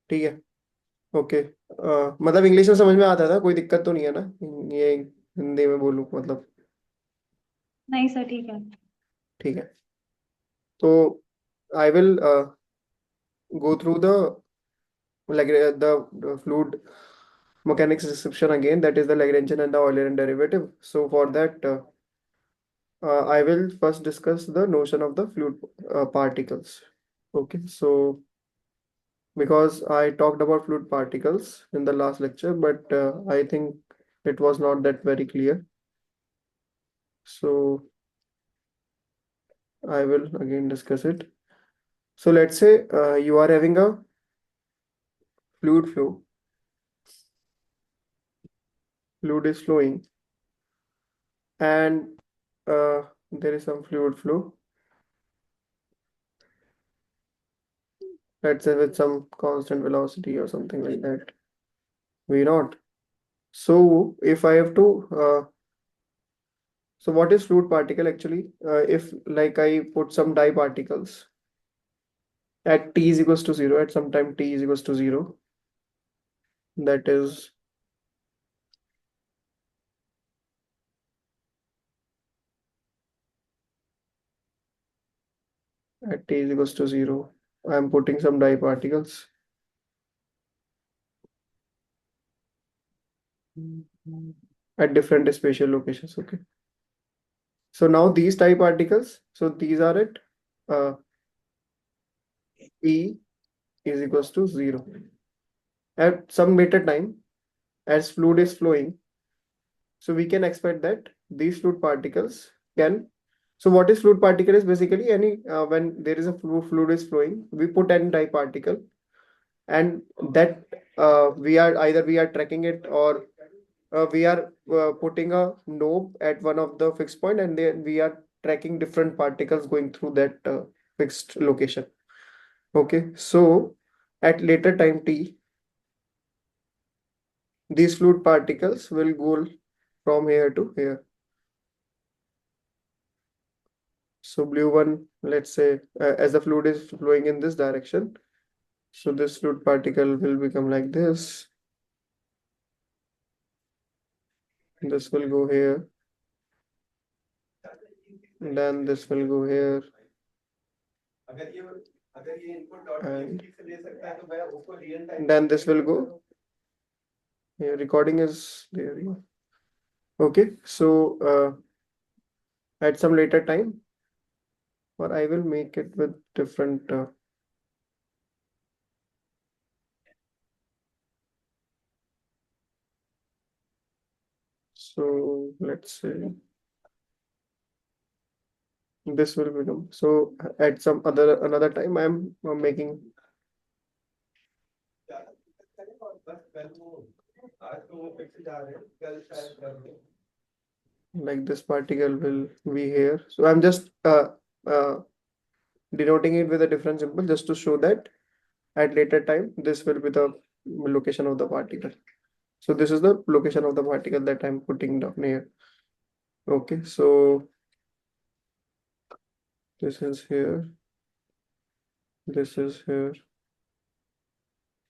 ठीक है, ओके। मतलब इंग्लिश में समझ में आता था, कोई दिक्कत तो नहीं है ना? ये हिंदी में बोलूँ मतलब? नहीं सर, ठीक है। ठीक है, तो I will go through the fluid mechanics description again, that is the Lagrangian and the Eulerian derivative. So for that, I will first discuss the notion of the fluid particles. Okay, so because I talked about fluid particles in the last lecture, but I think it was not that very clear. So I will again discuss it. So let's say you are having a fluid flow, fluid is flowing, and there is some fluid flow, let's say with some constant velocity or something like that, v naught. So if I have to so what is fluid particle actually? If like I put some dye particles at t is equals to 0, at some time t is equals to 0, that is at t is equals to 0, I am putting some dye particles at different spatial locations. Okay, so now these dye particles, so these are at uh, e is equals to 0. At some later time, as fluid is flowing, so we can expect that these fluid particles can. So what is fluid particle is basically any when there is a fluid is flowing, we put any dye particle, and that we are tracking it, or we are putting a knob at one of the fixed point, and then we are tracking different particles going through that fixed location. Okay, so at later time t, these fluid particles will go from here to here. So blue one, let's say, as the fluid is flowing in this direction, so this fluid particle will become like this. This will go here, then this will go here, and then this will go here. Recording is there. Yeah. Okay, so at some later time, or I will make it with different. So let's say this will become. So at some another time, I am making like this particle will be here. So I'm just uh, denoting it with a different symbol just to show that at later time this will be the location of the particle. So this is the location of the particle that I'm putting down here. Okay, so this is here, this is here,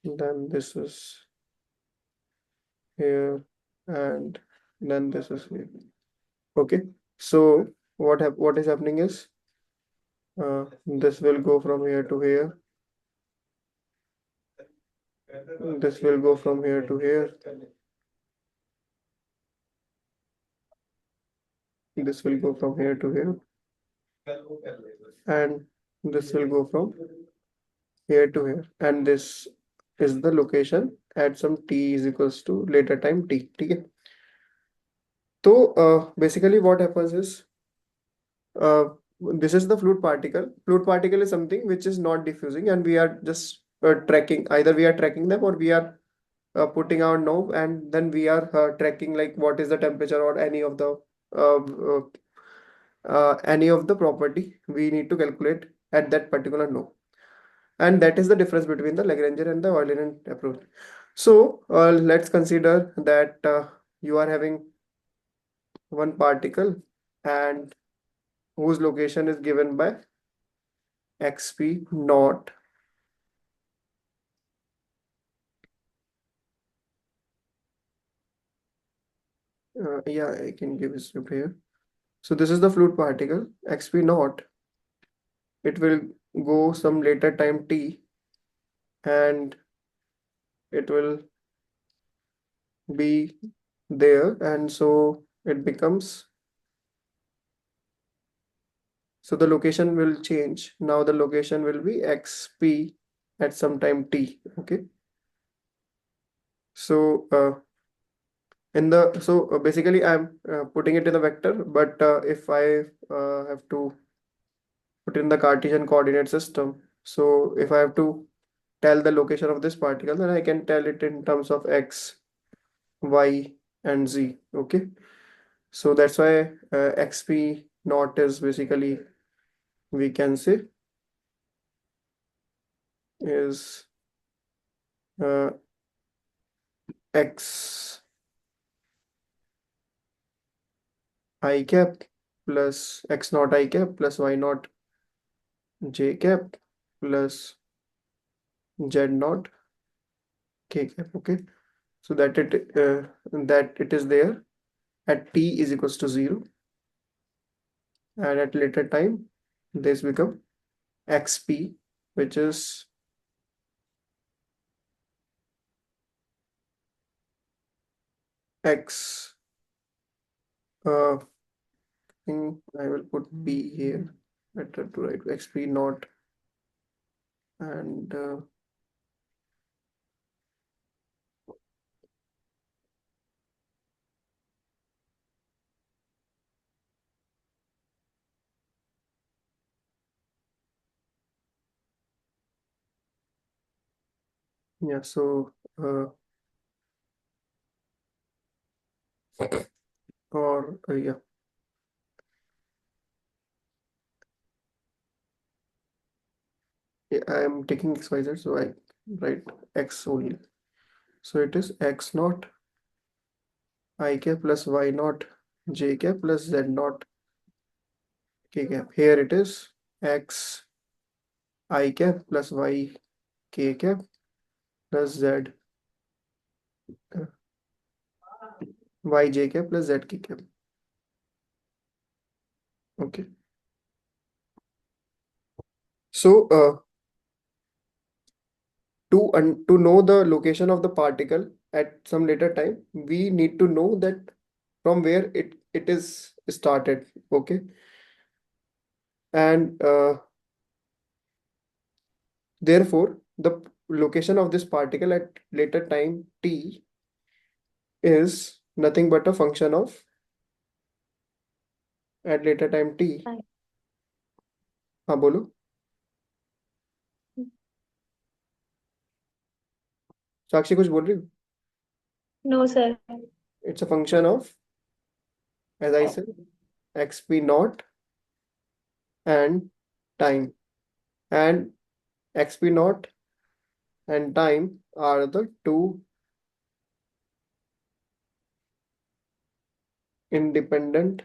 then this is here, and then this is here. Okay, so what is happening is this will go from here to here, this will go from here to here, this will go from here to here, and this will go from here to here, and this is the location at some t is equals to later time t. Okay, so basically what happens is uh, this is the fluid particle. Fluid particle is something which is not diffusing, and we are just tracking, either we are tracking them or we are putting our knob, and then we are tracking like what is the temperature or uh, uh, any of the property we need to calculate at that particular knob. And that is the difference between the Lagrangian and the Eulerian approach. So let's consider that you are having one particle and whose location is given by xp naught Yeah, I can give a script here. So this is the fluid particle, xp naught. It will go some later time t, and it will be there, and so it becomes, so the location will change. Now the location will be xp at some time t. Okay. So basically I'm putting it in a vector, but if I have to put in the Cartesian coordinate system, so if I have to tell the location of this particle, then I can tell it in terms of x, y, and z. Okay. So that's why xp naught is basically, we can say, is uh, x I cap plus x naught I cap plus y naught j cap plus z naught k cap. Okay. So that it is there at t is equals to 0, and at later time this become xp, which is x, I think I will put p here, better to write xp naught, and yeah, so yeah, yeah, I am taking xyz, so I write x only. So it is x naught I cap plus y naught j cap plus z naught k cap. Here it is x I cap plus y k cap plus z uh, y j cap plus z k cap. Okay. So to know the location of the particle at some later time, we need to know that from where it is started. Okay. And therefore the location of this particle at later time t is nothing but a function of, at later time t. Right. हाँ बोलो. साक्षी कुछ बोल रही हो? No, sir. It's a function of, as I said, xp naught and time, and xp naught and time are the two independent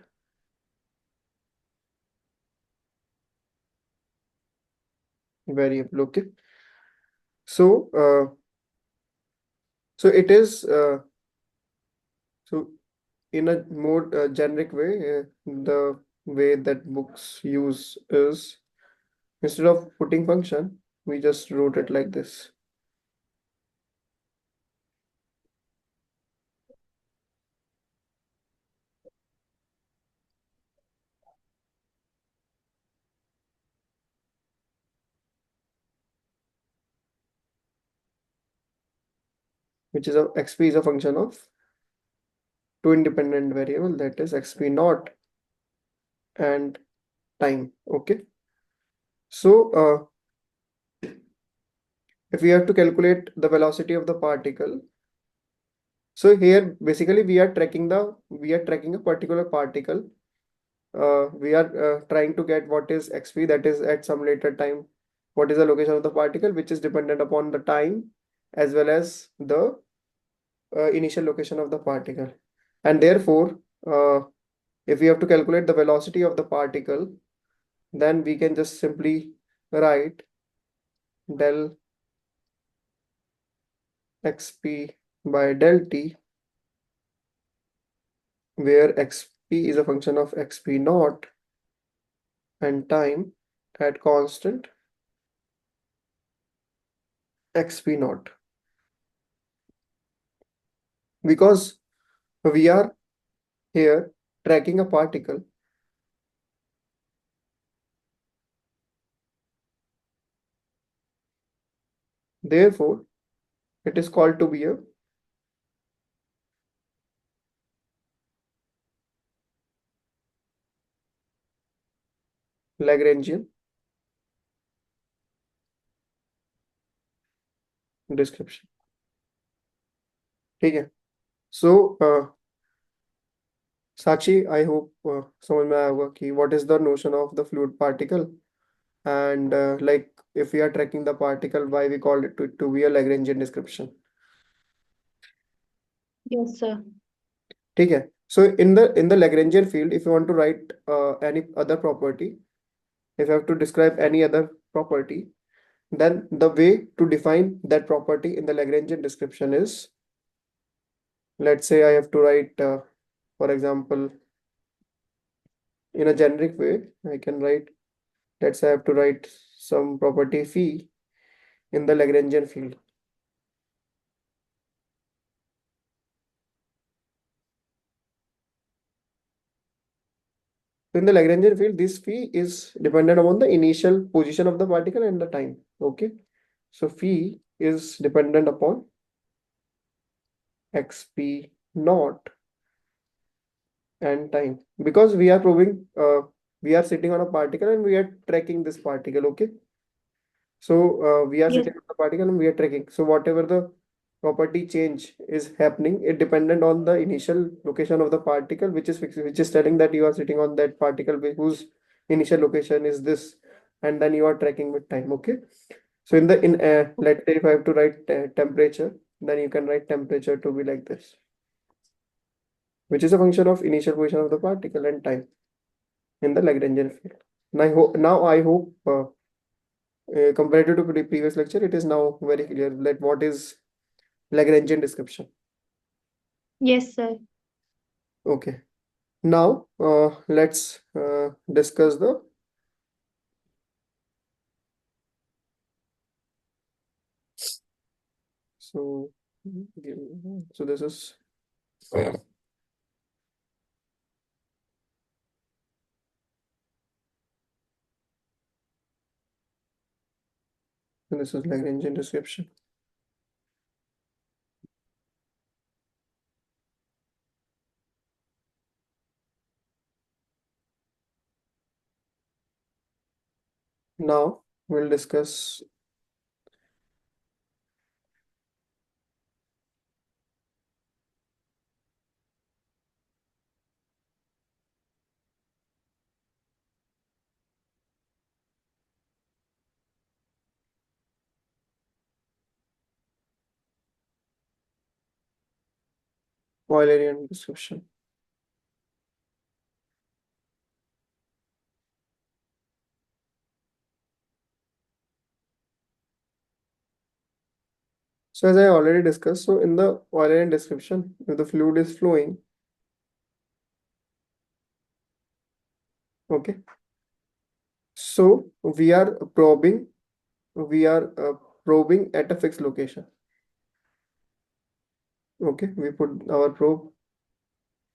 variable. Okay. So so it is so in a more generic way, the way that books use is, instead of putting function, we just wrote it like this. Which is a xp is a function of two independent variable, that is xp naught and time. Okay. So if we have to calculate the velocity of the particle, so here basically we are tracking a particular particle. We are trying to get what is xp, that is at some later time, what is the location of the particle, which is dependent upon the time as well as the initial location of the particle. And therefore if we have to calculate the velocity of the particle, then we can just simply write del xp by del t where xp is a function of xp naught and time at constant xp naught. Because we are here tracking a particle, therefore it is called to be a Lagrangian description. ठीक है. So Sakshi, I hope समझ में आया होगा कि what is the notion of the fluid particle, and like if we are tracking the particle, why we call it to be a Lagrangian description. Yes, sir. ठीक है. So in the Lagrangian field, if you want to write any other property, if you have to describe any other property, then the way to define that property in the Lagrangian description is, let's say I have to write, for example, in a generic way, I can write, let's say I have to write some property phi in the Lagrangian field. So in the Lagrangian field, this phi is dependent upon the initial position of the particle and the time. Okay. So phi is dependent upon xp naught and time, because we are proving, we are sitting on a particle and we are tracking this particle. Okay. So we are Yes, sitting on the particle and we are tracking. So whatever the property change is happening, it dependent on the initial location of the particle, which is fixed, which is telling that you are sitting on that particle whose initial location is this, and then you are tracking with time. Okay. So in let's say if I have to write temperature, then you can write temperature to be like this, which is a function of initial position of the particle and time in the Lagrangian field. Now I hope comparative to the previous lecture, it is now very clear that what is Lagrangian description. yes, sir. Okay. Now let's discuss the so so this is Lagrangian description. Now we'll discuss Eulerian description. So as I already discussed, so in the Eulerian description, if the fluid is flowing, okay, so we are probing at a fixed location. Okay, we put our probe,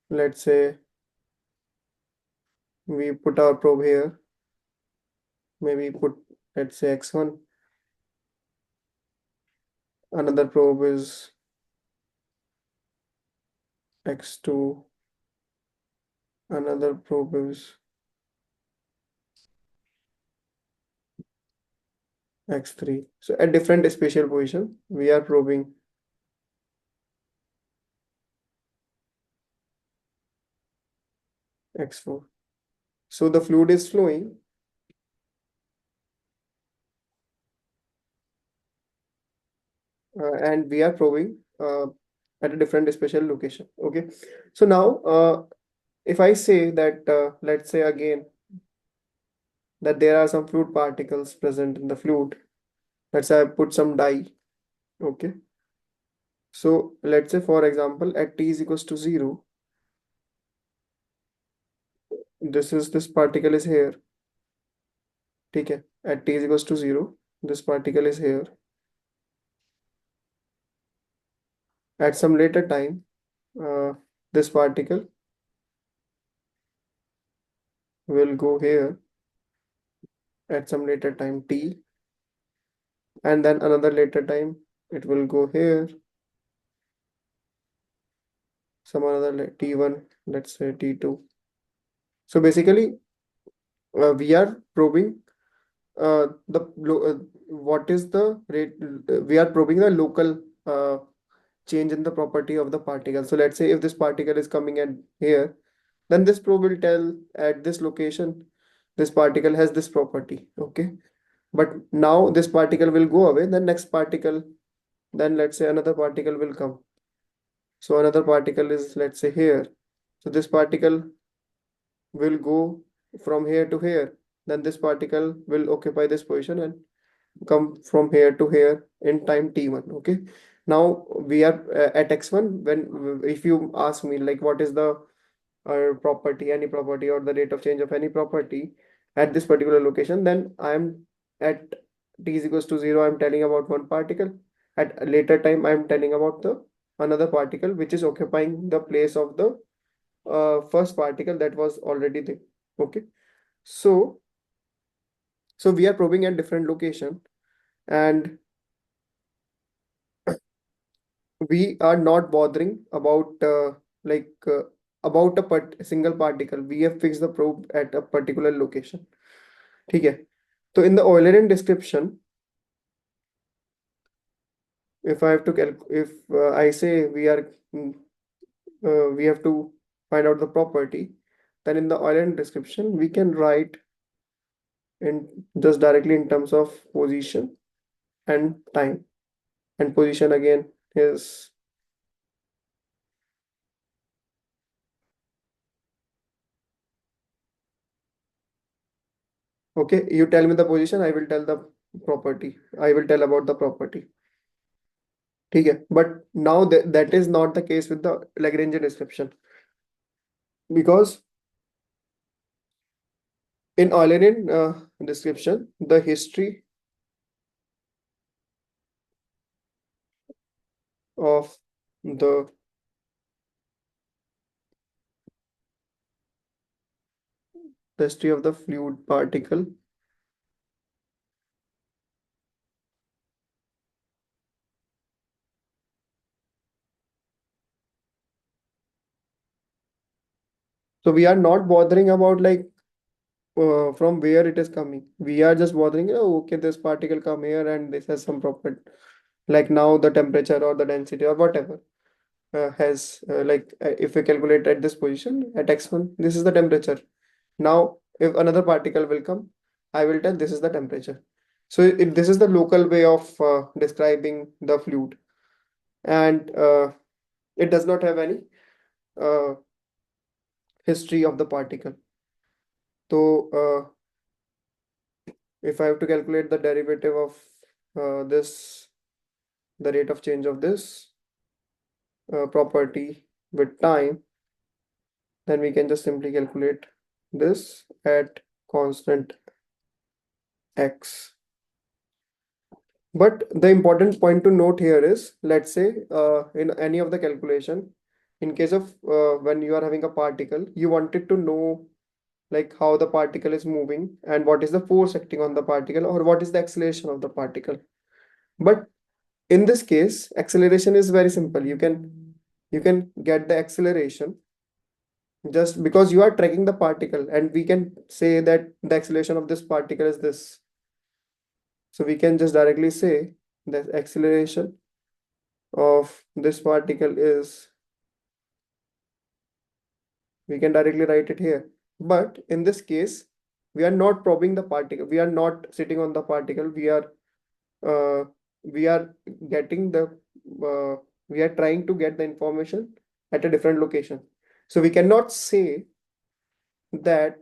let's say we put our probe here, maybe put, let's say x1, another probe is x2, another probe is x3. So at different spatial position, we are probing x4. So the fluid is flowing and we are probing at a different spatial location. Okay. So now if I say that, let's say again that there are some fluid particles present in the fluid, let's say I put some dye. Okay. So let's say, for example, at t is equals to 0, this particle is here. ठीक है, at t is equals to 0, this particle is here. At some later time, this particle will go here at some later time t, and then another later time it will go here, some another t1, let's say t2. So basically, we are probing what is the rate. We are probing the local change in the property of the particle. So let's say if this particle is coming at here, then this probe will tell at this location this particle has this property. Okay, but now this particle will go away, then next particle, then let's say another particle will come. So another particle is, let's say, here. So this particle will go from here to here, then this particle will occupy this position and come from here to here in time t1. Okay, now we are at x1. When if you ask me like what is the property, any property, or the rate of change of any property at this particular location, then I am at t is equals to 0, I'm telling about one particle. At a later time, I'm telling about the another particle which is occupying the place of the first particle that was already there. Okay, so we are probing at different location, and we are not bothering about about a single particle. We have fixed the probe at a particular location. ठीक है, so in the Eulerian description, if I have to if I say we have to find out the property, then in the Eulerian description we can write in just directly in terms of position and time, and position again is okay. You tell me the position, I will tell the property. I will tell about the property. ठीक है, but now that is not the case with the Lagrangian description, because in Eulerian description, the history of the fluid particle so we are not bothering about like from where it is coming. We are just bothering, oh, okay, this particle come here and this has some property, like now the temperature or the density or whatever has if we calculate at this position at x1, this is the temperature. Now if another particle will come, I will tell this is the temperature. So this is the local way of describing the fluid, and it does not have any uh, history of the particle. So if I have to calculate the derivative of this, the rate of change of this property with time, then we can just simply calculate this at constant x. But the important point to note here is, let's say in any of the calculation, in case of when you are having a particle, you wanted to know like how the particle is moving and what is the force acting on the particle or what is the acceleration of the particle. But in this case, acceleration is very simple. You can get the acceleration just because you are tracking the particle, and we can say that the acceleration of this particle is this. So we can just directly say the acceleration of this particle is, we can directly write it here. But in this case, we are not probing the particle. We are not sitting on the particle. Uh, we are getting the we are trying to get the information at a different location. So we cannot say that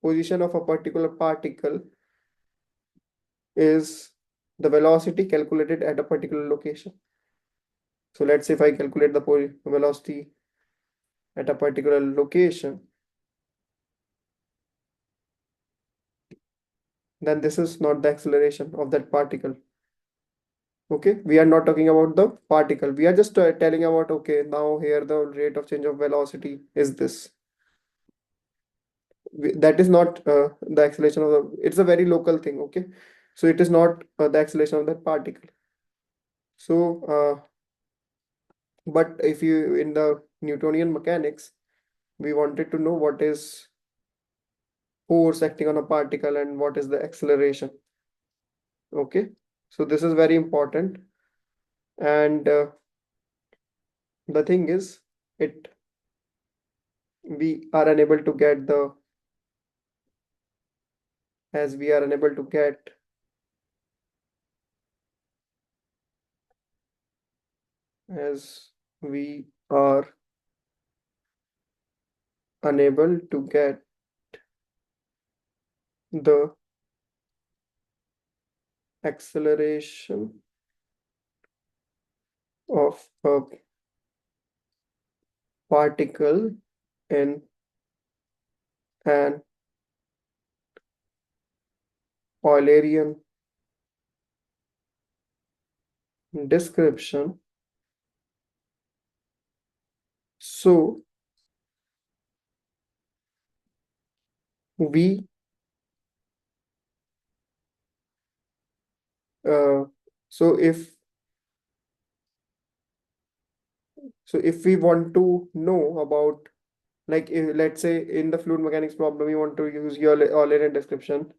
position of a particular particle is the velocity calculated at a particular location. So let's say if I calculate the velocity at a particular location, then this is not the acceleration of that particle. Okay, we are not talking about the particle. We are just telling about, okay, now here the rate of change of velocity is this. That is not the acceleration of the, it's a very local thing. Okay, so it is not the acceleration of that particle. So, but if you, in the Newtonian mechanics, we wanted to know what is force acting on a particle and what is the acceleration. Okay, so this is very important. And the thing is, it we are unable to get the, as we are unable to get, as we are unable to get the acceleration of a particle in an Eulerian description. So we uh, so if we want to know about, like, if, let's say in the fluid mechanics problem we want to use your Eulerian description,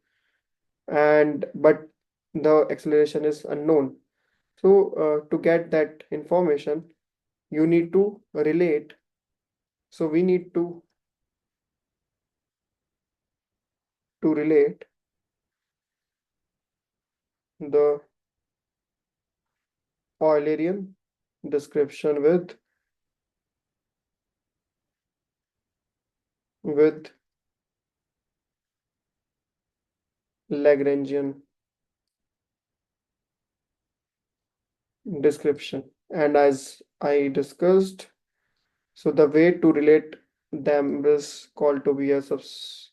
and but the acceleration is unknown. So to get that information, you need to relate. So we need to relate the Eulerian description with Lagrangian description. And as I discussed, so the way to relate them is called to be a substantial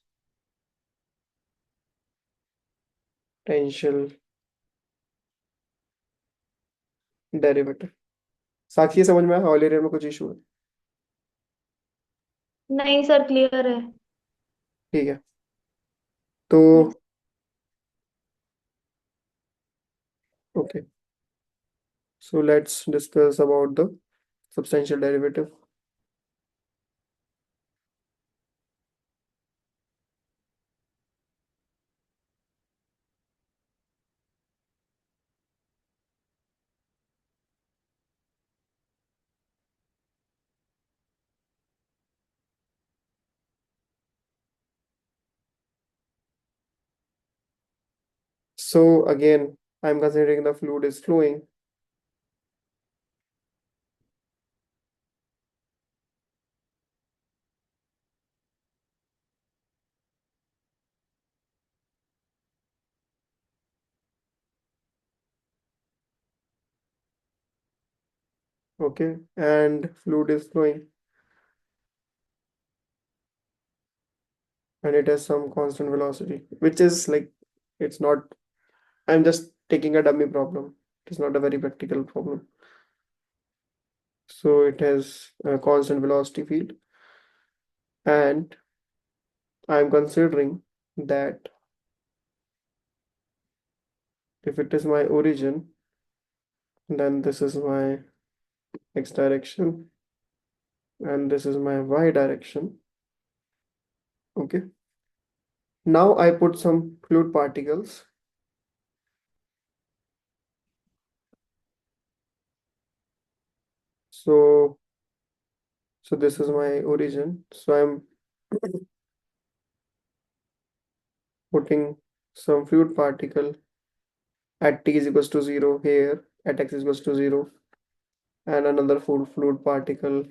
derivative. साक्षी ये समझ में आया, Eulerian में कुछ issue है? नहीं sir, clear है। ठीक है, तो yes. okay, so let's discuss about the substantial derivative. So again, I'm considering the fluid is flowing. Okay, and fluid is flowing, and it has some constant velocity, which is like, it's not, I'm just taking a dummy problem. It is not a very practical problem. So it has a constant velocity field, and I'm considering that if it is my origin, then this is my x direction, and this is my y direction. Okay. Now I put some fluid particles. So, so this is my origin. So I'm putting some fluid particle at t is equals to 0 here, at x is equals to 0, and another fluid particle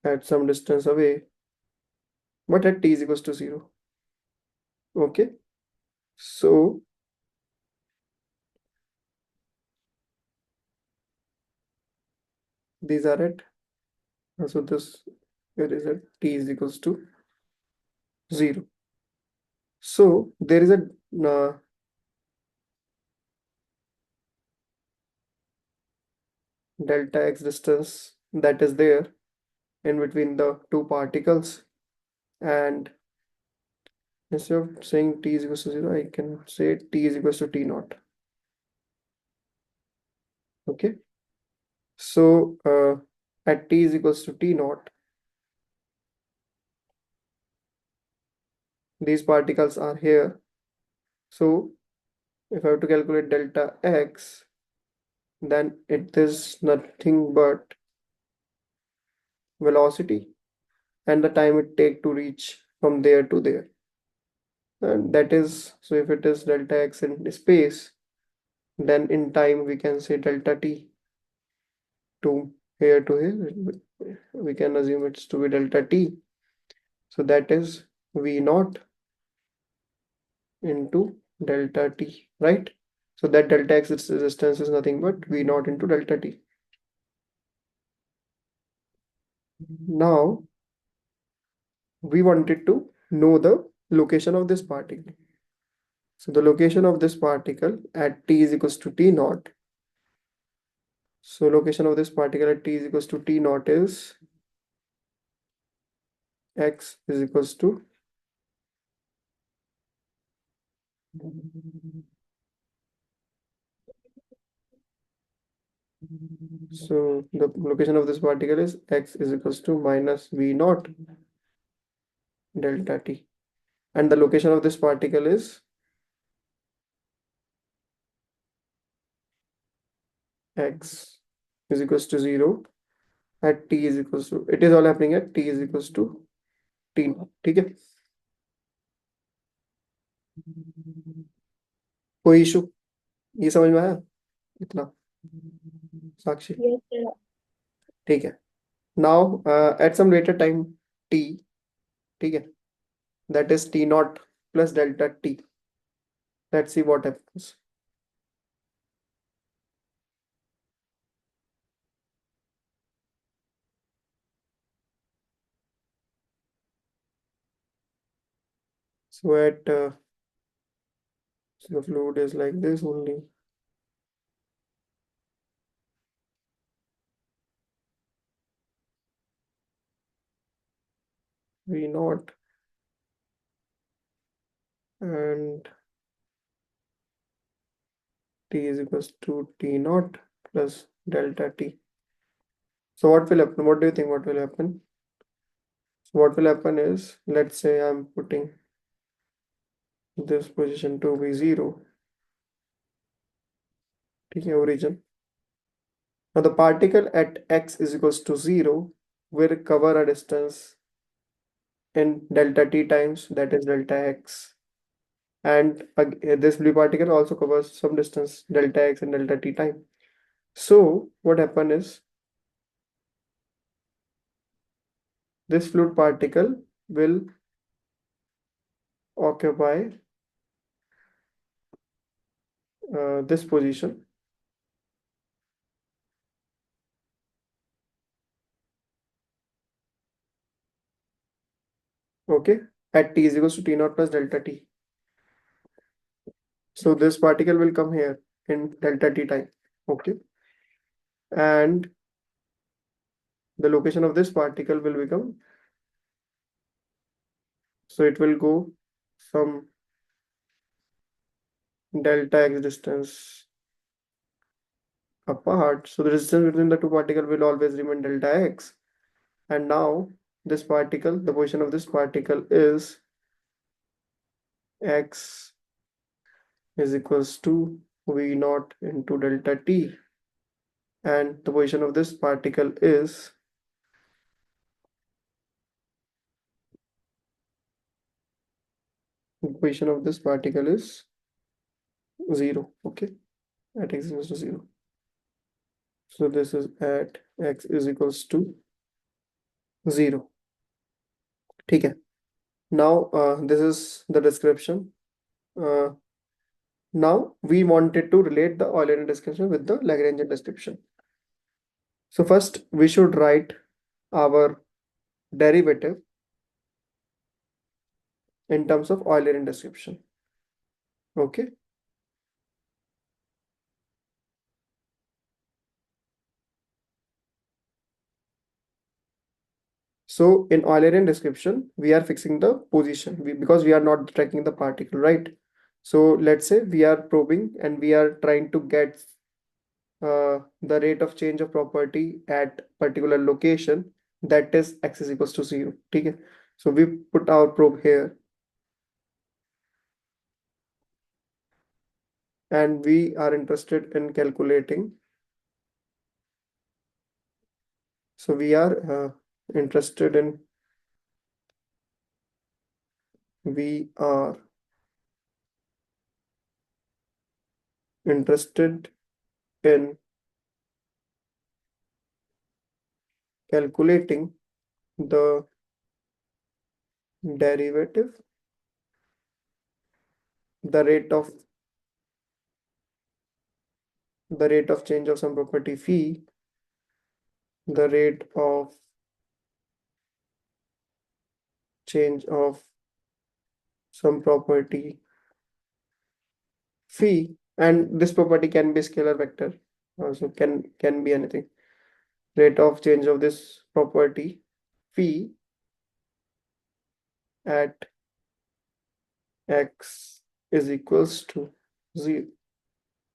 at some distance away, but at t is equals to 0. Okay, so these are it. So this, here is at t is equals to 0. So there is a delta x distance that is there in between the two particles, and instead of saying t is equals to 0, I can say t is equals to t naught. Okay, so at t is equals to t naught, these particles are here. So if I have to calculate delta x, then it is nothing but velocity and the time it take to reach from there to there. And that is, so if it is delta x in space, then in time we can say delta t to here. We can assume it's to be delta t. So that is v naught into delta t, right? So that delta x resistance is nothing but v naught into delta t. Now we wanted to know the location of this particle. So the location of this particle at t is equals to t naught. So location of this particle at t is equals to t naught is x is equals to, so the location of this particle is x is equals to minus v naught delta t, and the location of this particle is x is equals to 0 at t is equals to, it is all happening at t is equals to t naught. ठीक है, कोई issue, ये समझ में आया इतना साक्षी? Yes, sir. ठीक है. Now at some later time t, ठीक है, that is t naught plus delta t. Let's see what happens. So at so the fluid is like this only. V naught and t is equals to t naught plus delta t. So what will happen? What do you think? What will happen? So what will happen is, let's say I'm putting this position to be 0. Okay, origin. Now the particle at x is equals to 0 will cover a distance in delta t times, that is delta x. And this blue particle also covers some distance delta x and delta t time. So what happen is, this fluid particle will occupy this position. Okay, at t is equals to t naught plus delta t. So this particle will come here in delta t time. Okay, and the location of this particle will become, so it will go from delta x distance apart. So the distance between the two particles will always remain delta x. And now this particle, the position of this particle is x is equals to v naught into delta t, and the position of this particle is the position of this particle is 0. Okay, at x equals to 0. So this is at x is equals to 0. ठीक है. Now this is the description. Now we wanted to relate the Eulerian description with the Lagrangian description. So first we should write our derivative in terms of Eulerian description. Okay. So in Eulerian description, we are fixing the position because we are not tracking the particle, right? So let's say we are probing and we are trying to get the rate of change of property at particular location, that is x is equals to 0. Okay. So we put our probe here and we are interested in calculating. So we are interested in we are interested in calculating the derivative, the rate of change of some property phi, the rate of change of some property phi, and this property can be scalar vector, also can be anything. Rate of change of this property phi at x is equals to 0.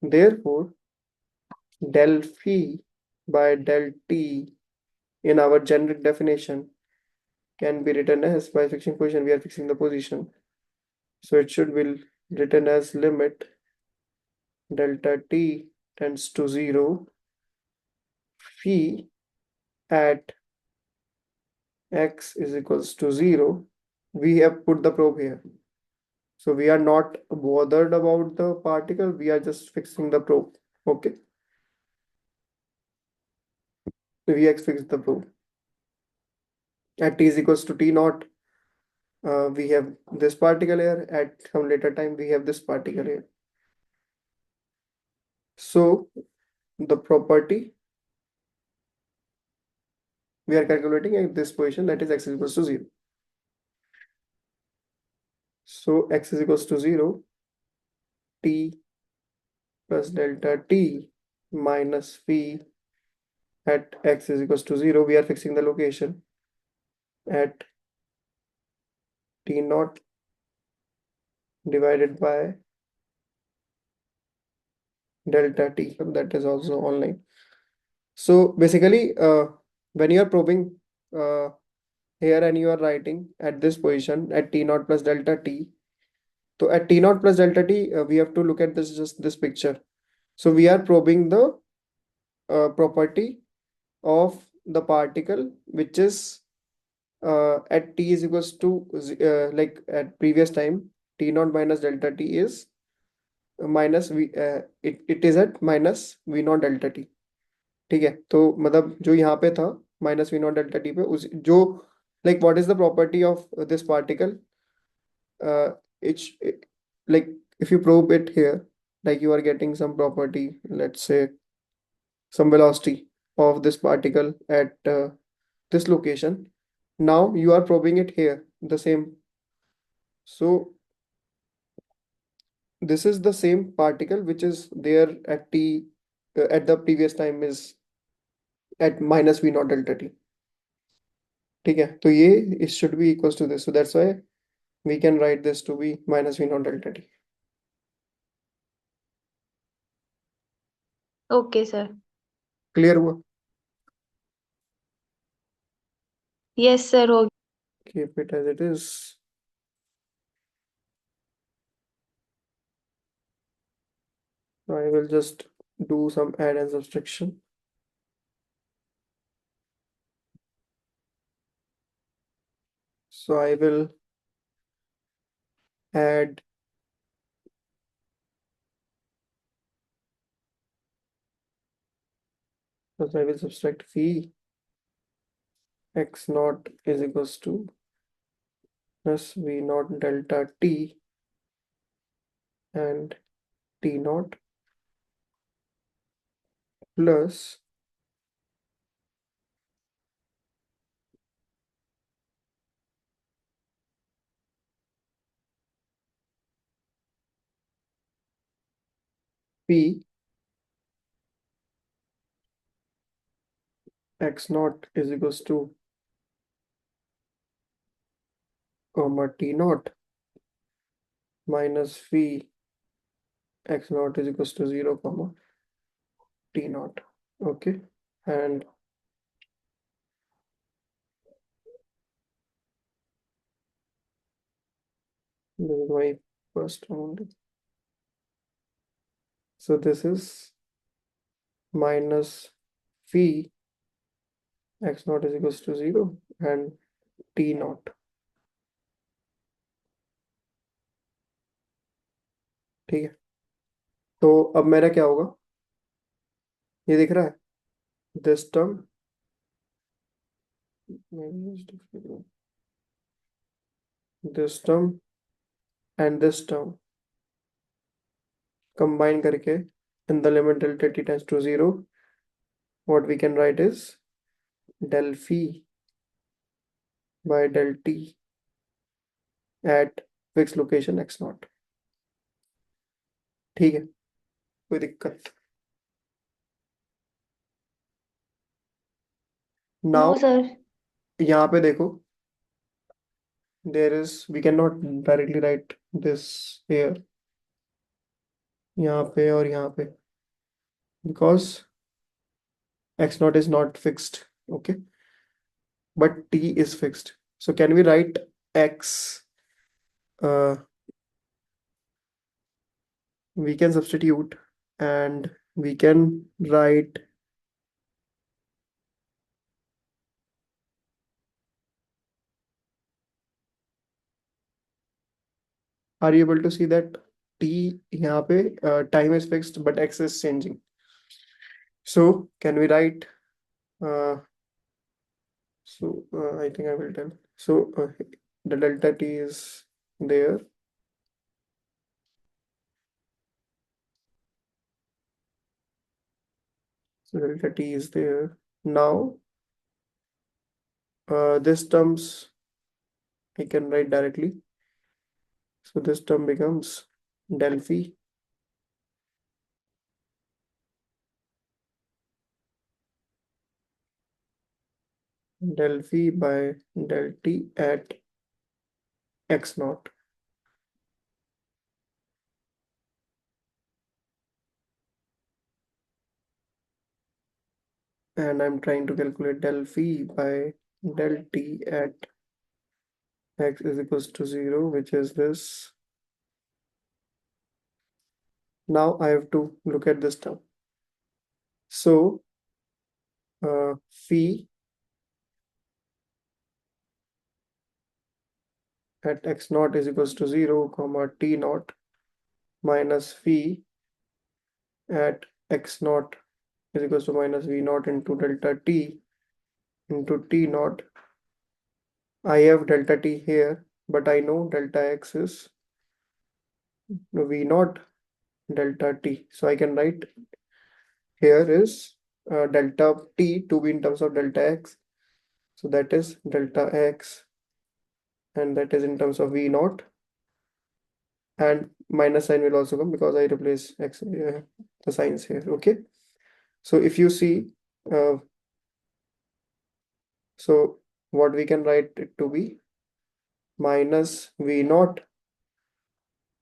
Therefore, del phi by del t in our generic definition can be written as, by fixing position, we are fixing the position. So it should be written as limit delta t tends to 0 phi at x is equals to 0. We have put the probe here. So we are not bothered about the particle, we are just fixing the probe. Okay. We have fixed the probe. At t is equals to t naught, we have this particle here. At some later time, we have this particle here. So the property we are calculating at this position, that is x is equals to 0. So x is equals to 0, t plus delta t minus phi at x is equals to 0. We are fixing the location at t naught divided by delta t. That is also online. So basically, when you are probing here and you are writing at this position at t naught plus delta t, so at t naught plus delta t, we have to look at this, just this picture. So we are probing the property of the particle, which is at t is equals to like at previous time, t naught minus delta t is minus v, it is at minus v naught delta t. ठीक है, तो मतलब जो यहाँ पे था minus v naught delta t पे, उस जो like what is the property of this particle, it's like if you probe it here, like you are getting some property, let's say some velocity of this particle at this location. Now you are probing it here, the same. So this is the same particle which is there at t at the previous time is at minus v naught delta t. ठीक है, तो ये it should be equals to this, so that's why we can write this to be minus v naught delta t. Okay, sir. Clear हुआ? Yes, sir. हो Keep it as it is. I will just do some add and subtraction. So I will add so I will subtract phi x naught is equals to plus v naught delta t and t naught plus phi x naught is equals to comma t naught minus phi x naught is equals to 0 comma t naught. Okay, and this is my first round. So this is minus phi x naught is equals to 0 and t naught. ठीक है, तो अब मेरा क्या होगा, ये दिख रहा है, this term this term and this term combine करके in the limit delta t tends to 0, what we can write is del phi by del t at fixed location x naught. ठीक है, कोई दिक्कत? No, now sir. यहाँ पे देखो, there is we cannot directly write this here, यहाँ पे और यहाँ पे, because x naught is not fixed. Okay, but t is fixed. So can we write x, uh, we can substitute and we can write, are you able to see that t यहाँ पे time is fixed but x is changing? So can we write, uh, I think I will tell. So the delta t is there. So delta t is there. Now this terms I can write directly. So this term becomes del phi by del t at x naught. And I'm trying to calculate del phi by del t at x is equals to 0, which is this. Now I have to look at this term. So phi at x naught is equals to 0 comma t naught minus phi at x naught is equals to minus v naught into delta t into t naught. I have delta t here, but I know delta x is v naught delta t. So I can write here is delta t to be in terms of delta x. So that is delta x, and that is in terms of v naught, and minus sign will also come because I replace x, the signs here. Okay, so if you see, uh, so what we can write it to be minus v naught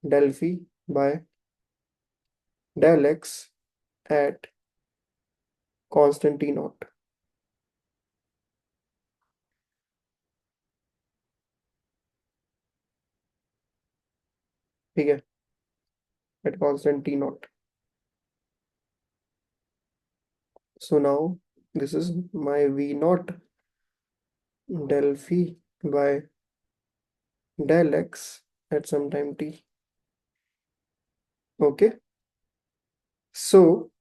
del phi by del x at constant t naught. ठीक है, at constant t naught. So now this is my v naught del phi by del x at some time t. Okay, so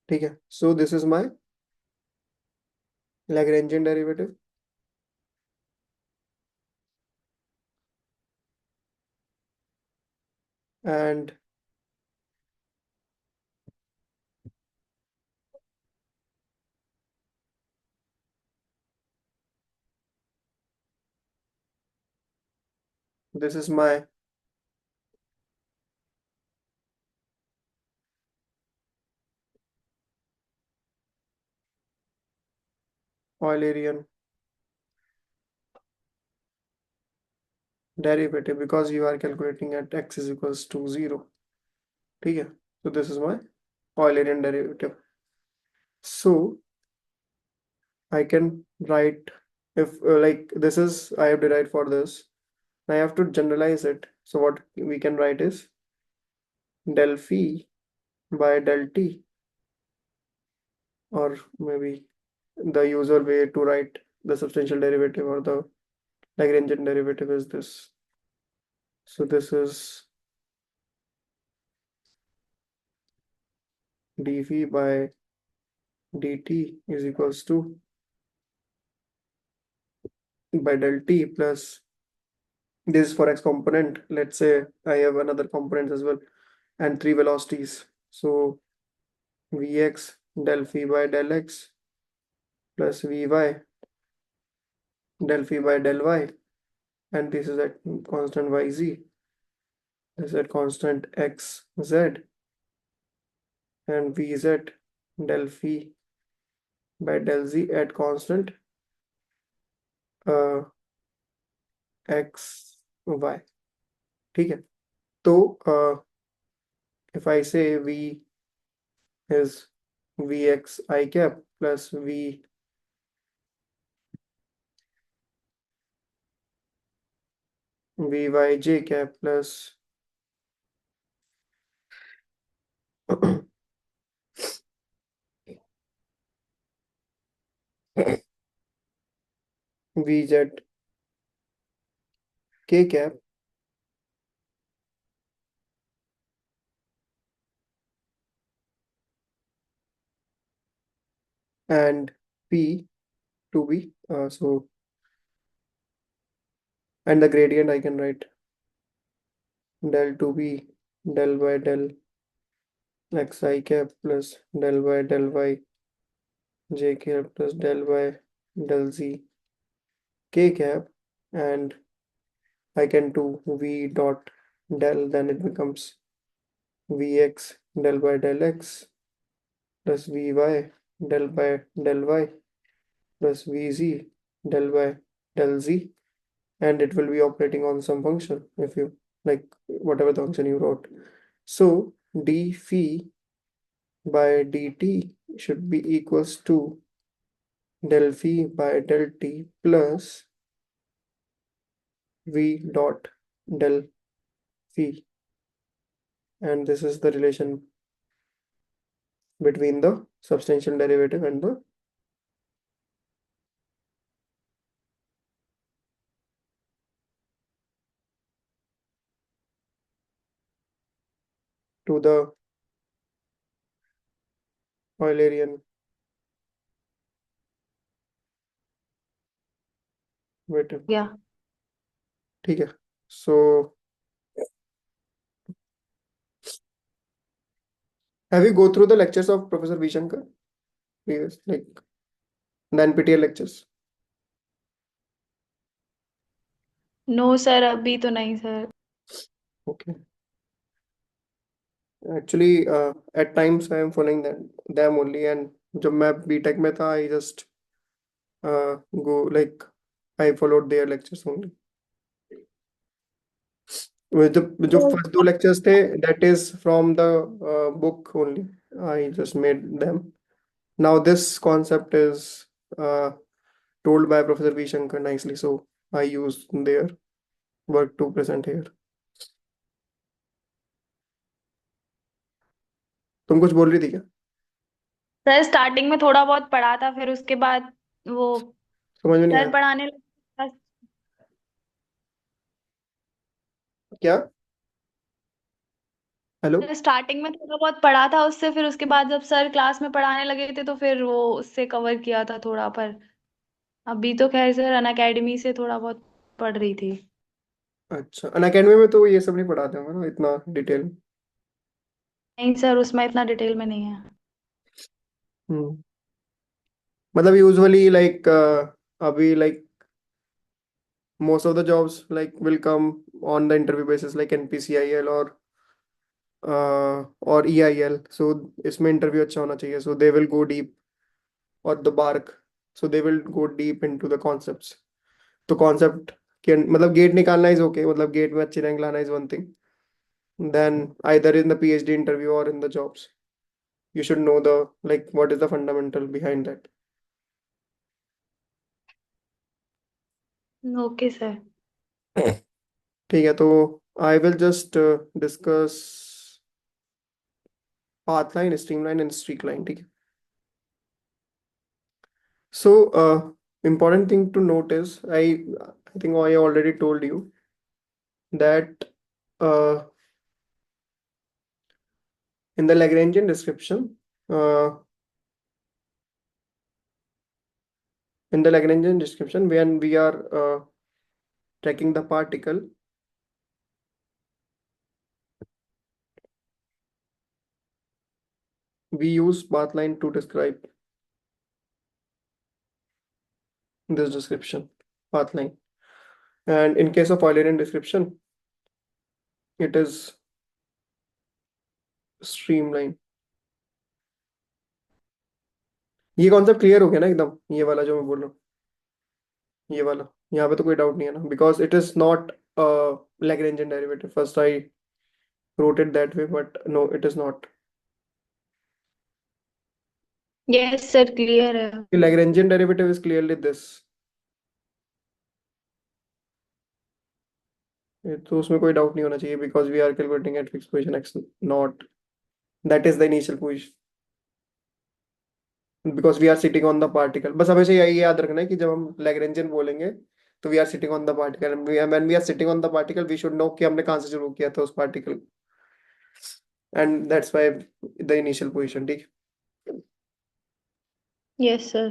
ठीक है, so this is my Lagrangian derivative, and this is my Eulerian derivative because you are calculating at x is equals to 0. ठीक है, so this is my Eulerian derivative. So I can write, if like this is I have derived for this, I have to generalize it. So what we can write is del phi by del t, or maybe the usual way to write the substantial derivative or the Lagrangian derivative is this. So this is dv by dt is equals to by del t plus this for x component. Let's say I have another component as well and three velocities. So vx del phi by del x plus vy del phi by del y, and this is at constant yz. This is at constant xz, and vz del phi by del z at constant uh, xy. ठीक है, तो if I say v is vx I cap plus v vy j cap plus vz k cap and p to be so, and the gradient I can write del to be del by del xi cap plus del by del y j cap plus del by del z k cap, and I can do v dot del, then it becomes vx del by del x plus vy del by del y plus vz del by del z, and it will be operating on some function if you like whatever the function you wrote. So d phi by dt should be equals to del phi by del t plus v dot del phi, and this is the relation between the substantial derivative and the to the Eulerian derivative. गया। ठीक है, so have you go through the lectures of Professor V Shankar previous, like the NPTEL lectures? No sir, अभी तो नहीं सर। Okay, actually at times I am following them only, and जब मैं BTech में था I just go like I followed their lectures only. जो first दो lectures थे that is from the book only, I just made them. Now this concept is uh, told by Professor V Shankar nicely, so I use their work to present here. तुम कुछ बोल रही थी क्या? Sir starting में थोड़ा बहुत पढ़ा था, फिर उसके बाद वो समझ में नहीं सर आया पढ़ाने लगे बस। क्या? हेलो। स्टार्टिंग में थोड़ा बहुत पढ़ा था उससे, फिर उसके बाद जब सर क्लास में पढ़ाने लगे थे तो फिर वो उससे कवर किया था थोड़ा। पर अभी तो खैर सर अन अकेडमी से थोड़ा बहुत पढ़ रही थी। अच्छा, अनअकैडमी में तो ये सब नहीं पढ़ाते होंगे ना इतना डिटेल। नहीं सर, उसमें इतना डिटेल में नहीं है। हम्म। मतलब यूजुअली लाइक अभी like most of the jobs like will come on the interview basis like NPCIL or EIL. So इसमें इंटरव्यू अच्छा होना चाहिए. So they will go deep, or the bark. So they will go deep into the concepts. तो concept के मतलब gate निकालना is okay. मतलब gate में अच्छी रैंक लाना is one thing. Then either in the PhD interview or in the jobs, you should know the like what is the fundamental behind that. Okay sir. ठीक है, तो I will just discuss path line, streamline and streak line. ठीक है. So, important thing to note is I think I already told you that uh, in the Lagrangian description, uh, when we are tracking the particle, we use path line to describe this description, path line. And in case of Eulerian description, it is streamline. ये concept clear हो गया ना एकदम, ये वाला जो मैं बोल रहा हूँ, ये वाला यहाँ पे तो कोई डाउट नहीं है ना, because it is not Lagrangian derivative. First I wrote it that way, but no, it is not. Yes sir, clear है। The Lagrangian derivative is clearly this. ये तो उसमें कोई डाउट नहीं होना चाहिए, because we are calculating at fixed position x not, that is the initial position, because we are sitting on the particle. बस हमेशा यही याद रखना है कि जब हम Lagrangian बोलेंगे तो we are sitting on the particle, and when we are sitting on the particle we should know कि हमने कहाँ से शुरू किया था उस particle, and that's why the initial position. ठीक यस सर।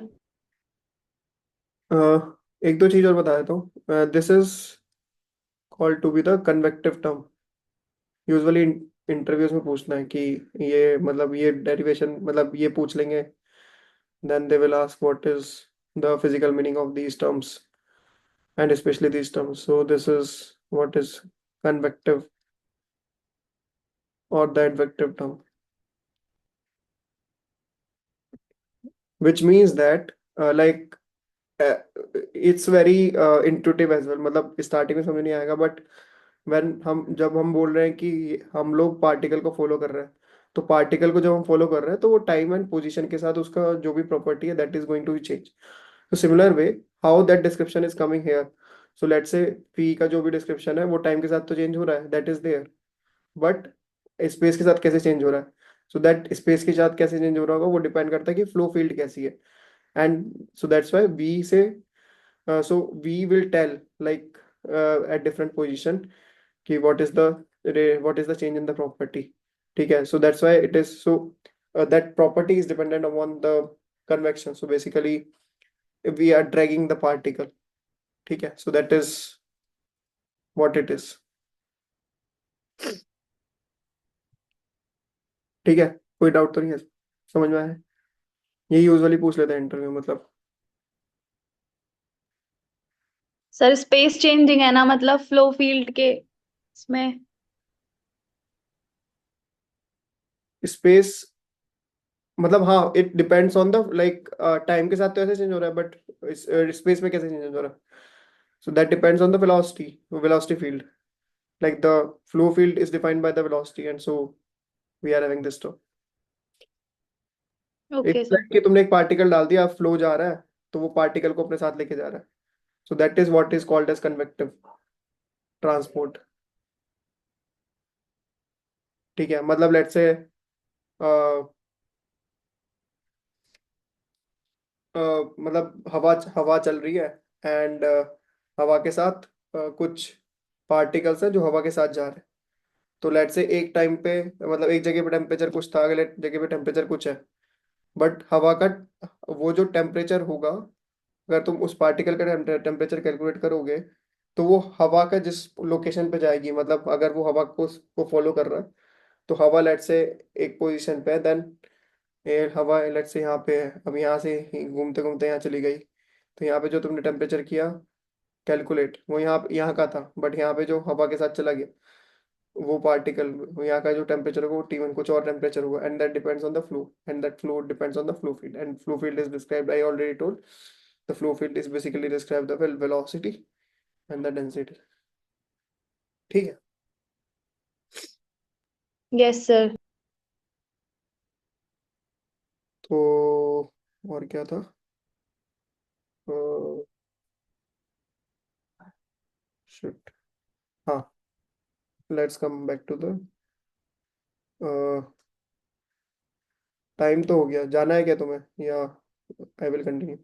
है. एक दो चीज और बता देता हूँ. This is called to be the convective term. Usually interviews में पूछना है कि ये मतलब ये डेरिवेशन मतलब ये पूछ लेंगे. Then they will ask what is the physical meaning of these terms, and especially these terms. So this is what is convective or the advective term, which means that like uh, it's very intuitive as well. मतलब starting में समझ नहीं आएगा, but when जब हम बोल रहे हैं कि हम लोग पार्टिकल को फॉलो कर रहे हैं, तो पार्टिकल को जब हम फॉलो कर रहे हैं तो वो टाइम एंड पोजीशन के साथ उसका जो भी प्रॉपर्टी है that is going to change. तो similar way how that description is coming here. So let's say P का जो भी डिस्क्रिप्शन है वो टाइम के साथ तो चेंज हो रहा है, that is there, but space के साथ कैसे चेंज हो रहा है. सो दैट स्पेस के साथ कैसे चेंज हो रहा होगा वो डिपेंड करता है कि फ्लो फील्ड कैसी है. And so that's why we say so we will tell like at different position कि what is the change in the property. ठीक है, so that's why it is so that property is dependent upon the convection. So basically we are dragging the particle. ठीक है, so that is what it is. ठीक है, कोई doubt तो नहीं है, समझ में आया. ये यूजुअली पूछ लेते हैं इंटरव्यू मतलब. सर स्पेस चेंजिंग है ना, मतलब फ्लो फील्ड के इसमें। स्पेस मतलब हाँ, it depends on the like time के साथ तो ऐसे चेंज हो रहा है, बट स्पेस में कैसे चेंज हो रहा है. So that depends on the velocity field. Like the flow field is defined by the velocity, and so we are having this term. एक ओके सर। like कि तुमने एक पार्टिकल डाल दिया, फ्लो जा रहा है, तो वो पार्टिकल को अपने साथ लेके जा रहा है. So that is what is called as convective transport. ठीक है, मतलब लेट्स से मतलब हवा हवा चल रही है, एंड हवा के साथ कुछ पार्टिकल्स हैं जो हवा के साथ जा रहे हैं. तो लेट से एक टाइम पे मतलब एक जगह पे टेम्परेचर कुछ था, अगले जगह पे टेम्परेचर कुछ है, बट हवा का वो जो टेम्परेचर होगा, अगर तुम उस पार्टिकल का टेम्परेचर कैलकुलेट करोगे तो वो हवा का जिस लोकेशन पे जाएगी, मतलब अगर वो हवा को फॉलो कर रहा है तो हवा लेट से एक पोजीशन पे है, देन हवा लेट से यहाँ पे है, अब यहाँ से घूमते घूमते यहाँ चली गई, तो यहाँ पे जो तुमने टेम्परेचर किया कैलकुलेट वो यहाँ का था, बट यहाँ पे जो हवा के साथ चला गया वो पार्टिकल, यहाँ का जो टेम्परेचर होगा वो T1 कुछ और टेम्परेचर होगा, and that depends on the flow, and that flow depends on the flow field, and flow field is described, I already told, the flow field is basically describe the velocity and the density. ठीक है। Yes sir. तो और क्या था, shit, हाँ, let's come back to the time, तो हो गया, जाना है क्या तुम्हें या I will continue?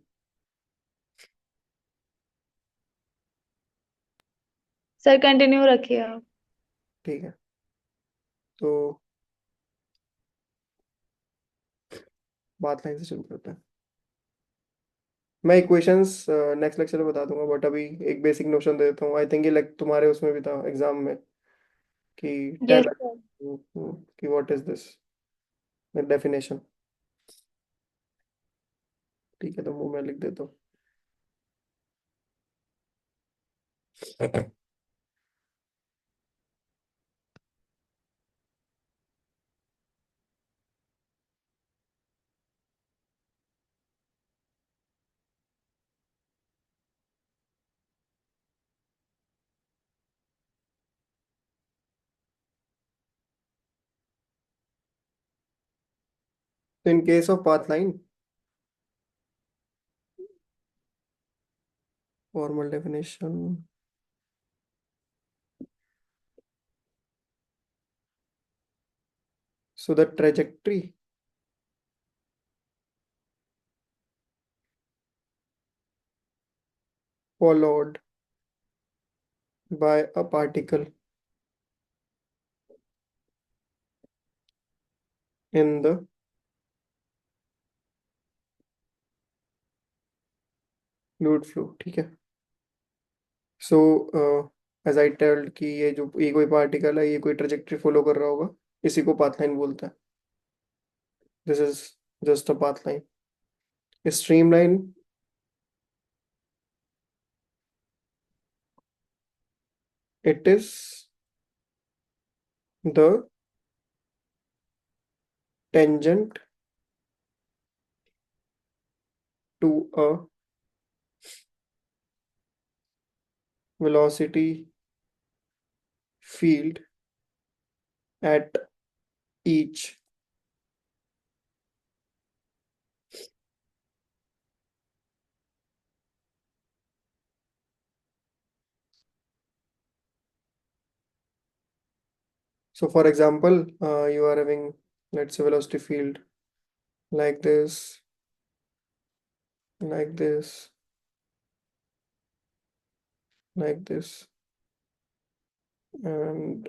Sir continue रखिए आप। ठीक है, तो बात लाइन से शुरू करते हैं। मैं इक्वेशंस नेक्स्ट लेक्चर में बता दूंगा, बट अभी एक बेसिक नोशन दे देता हूँ, आई थिंक ये तुम्हारे उसमें भी था एग्जाम में कि यस टेल सर। कि व्हाट इज दिस डेफिनेशन। ठीक है, तो वो मैं लिख देता हूँ। तो in case of path line, formal definition, so the trajectory followed by a particle in the fluid flow, ठीक है। सो एज आई टेल्ड कि ये कोई पार्टिकल है, ये कोई ट्रेजेक्ट्री फॉलो कर रहा होगा, इसी को पाथ लाइन बोलते हैं। This is just a path line. Streamline, it is the tangent to a velocity field at each so for example, you are having, let's say, velocity field like this, like this, like this, and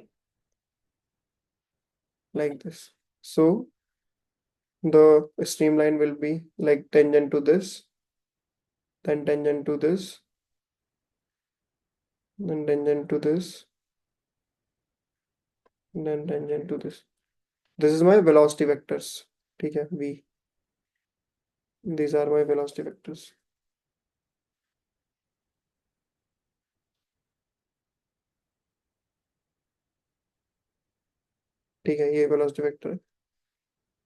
like this. So the streamline will be like tangent to this, then tangent to this, then tangent to this, then tangent to this. This is my velocity vectors. ठीक है, v, these are my velocity vectors. ठीक है, ये velocity vector है।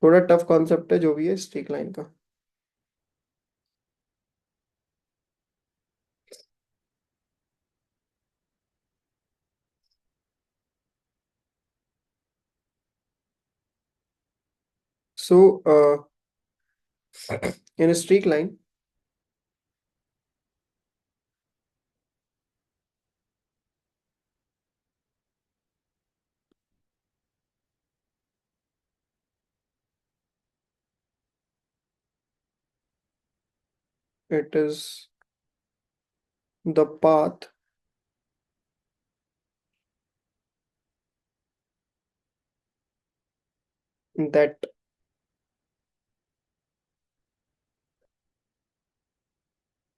थोड़ा tough concept है जो भी है स्ट्रीक लाइन का। So in streak line, it is the path that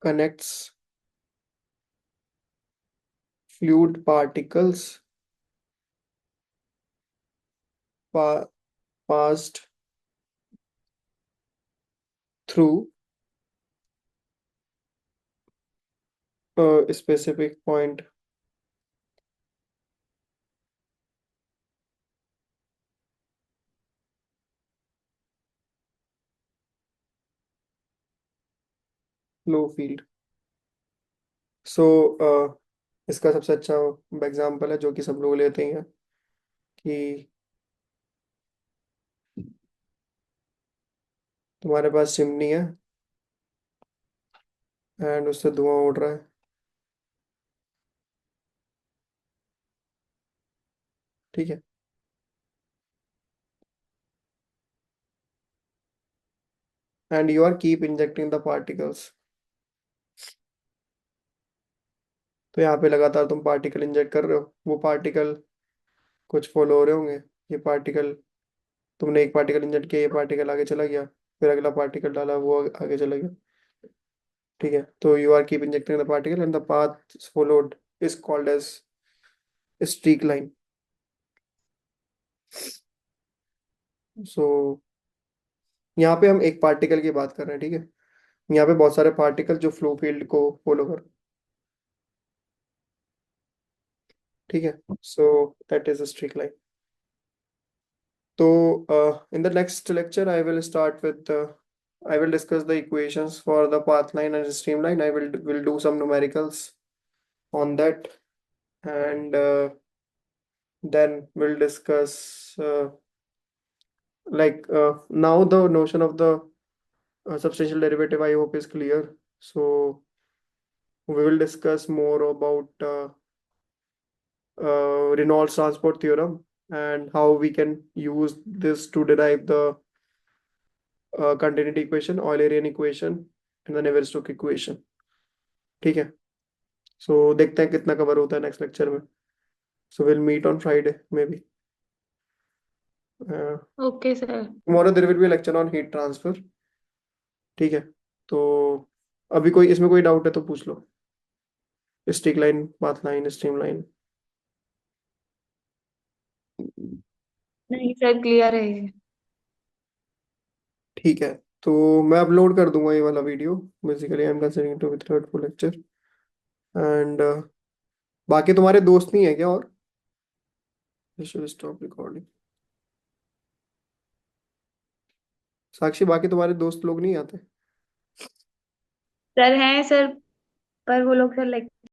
connects fluid particles pa passed through a specific point. Flow field. सो इसका सबसे अच्छा एग्जांपल है जो कि सब लोग लेते हैं कि तुम्हारे पास चिमनी है एंड उससे धुआं उड़ रहा है। ठीक है। And you are keep injecting the particles. तो यहाँ पे लगातार तुम पार्टिकल इंजेक्ट कर रहे हो, वो पार्टिकल कुछ फॉलो हो रहे होंगे। ये पार्टिकल, तुमने एक पार्टिकल इंजेक्ट किया, ये पार्टिकल आगे चला गया, फिर अगला पार्टिकल डाला, वो आगे चला गया। ठीक है। तो you are keep injecting the particle and the path followed is called as streak line. So यहाँ पे हम एक पार्टिकल की बात कर रहे हैं। ठीक है। यहाँ पे बहुत सारे पार्टिकल जो फ्लो फील्ड को फॉलो कर। ठीक है। So that is a streak line. तो in the next lecture I will discuss the equations for the path line and streamline. I will do some numericals on that, and then we'll discuss now the notion of the substantial derivative I hope is clear. So we will discuss more about Reynolds transport theorem and how we can use this to derive the continuity equation, Eulerian equation and the Navier-Stokes equation. ठीक है। सो देखते हैं कितना cover होता है next lecture में। So will meet on Friday maybe. Okay sir. Tomorrow there will be lecture on heat transfer. ठीक है। तो अभी कोई इसमें कोई डाउट है तो पूछ लो। Stick line, path line, stream line. नहीं सर, क्लियर है ये। ठीक है। तो मैं अपलोड कर दूंगा ये वाला video. Basically I am considering to be third full lecture. And बाकी तुम्हारे दोस्त नहीं है क्या और? Stop recording. साक्षी, बाकी तुम्हारे दोस्त लोग नहीं आते? सर हैं सर, पर वो लोग सर